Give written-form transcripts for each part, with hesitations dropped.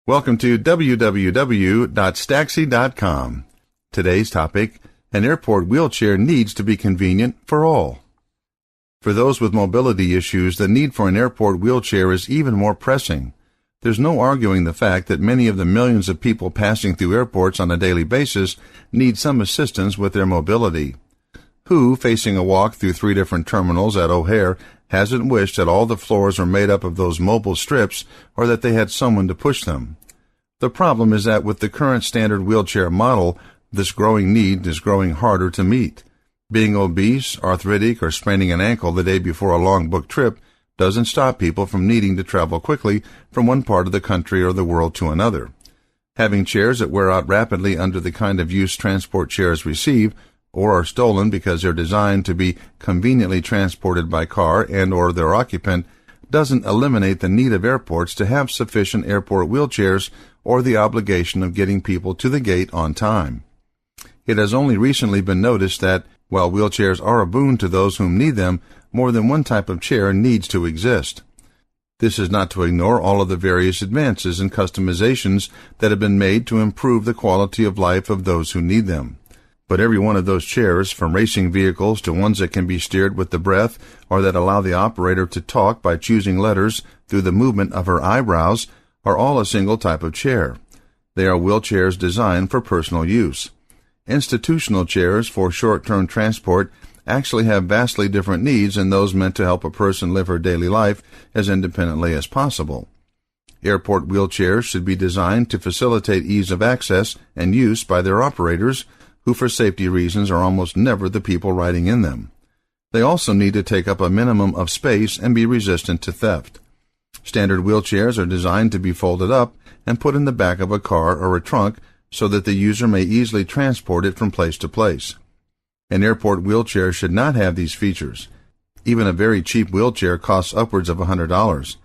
Welcome to www.staxi.com. Today's topic, an airport wheelchair needs to be convenient for all. For those with mobility issues, the need for an airport wheelchair is even more pressing. There's no arguing the fact that many of the millions of people passing through airports on a daily basis need some assistance with their mobility. Who, facing a walk through 3 different terminals at O'Hare, hasn't wished that all the floors were made up of those mobile strips or that they had someone to push them? The problem is that with the current standard wheelchair model, this growing need is growing harder to meet. Being obese, arthritic, or spraining an ankle the day before a long-booked trip doesn't stop people from needing to travel quickly from one part of the country or the world to another. Having chairs that wear out rapidly under the kind of use transport chairs receive, or are stolen because they're designed to be conveniently transported by car and or their occupant, doesn't eliminate the need of airports to have sufficient airport wheelchairs or the obligation of getting people to the gate on time. It has only recently been noticed that, while wheelchairs are a boon to those whom need them, more than one type of chair needs to exist. This is not to ignore all of the various advances and customizations that have been made to improve the quality of life of those who need them. But every one of those chairs, from racing vehicles to ones that can be steered with the breath or that allow the operator to talk by choosing letters through the movement of her eyebrows, are all a single type of chair. They are wheelchairs designed for personal use. Institutional chairs for short-term transport actually have vastly different needs than those meant to help a person live her daily life as independently as possible. Airport wheelchairs should be designed to facilitate ease of access and use by their operators, who for safety reasons are almost never the people riding in them. They also need to take up a minimum of space and be resistant to theft. Standard wheelchairs are designed to be folded up and put in the back of a car or a trunk so that the user may easily transport it from place to place. An airport wheelchair should not have these features. Even a very cheap wheelchair costs upwards of $100.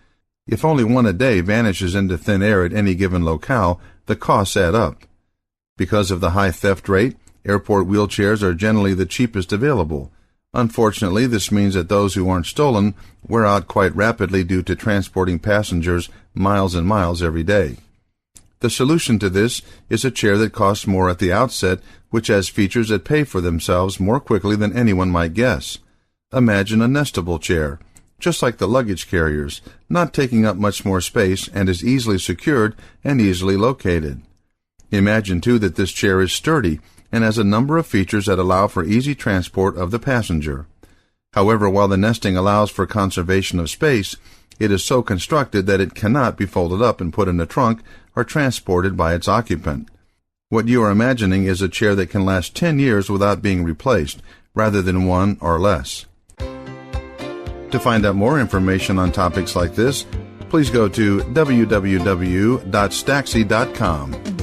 If only one a day vanishes into thin air at any given locale, the costs add up. Because of the high theft rate, airport wheelchairs are generally the cheapest available. Unfortunately, this means that those who aren't stolen wear out quite rapidly due to transporting passengers miles and miles every day. The solution to this is a chair that costs more at the outset, which has features that pay for themselves more quickly than anyone might guess. Imagine a nestable chair, just like the luggage carriers, not taking up much more space and is easily secured and easily located. Imagine, too, that this chair is sturdy and has a number of features that allow for easy transport of the passenger. However, while the nesting allows for conservation of space, it is so constructed that it cannot be folded up and put in a trunk or transported by its occupant. What you are imagining is a chair that can last 10 years without being replaced, rather than 1 or less. To find out more information on topics like this, please go to www.staxi.com.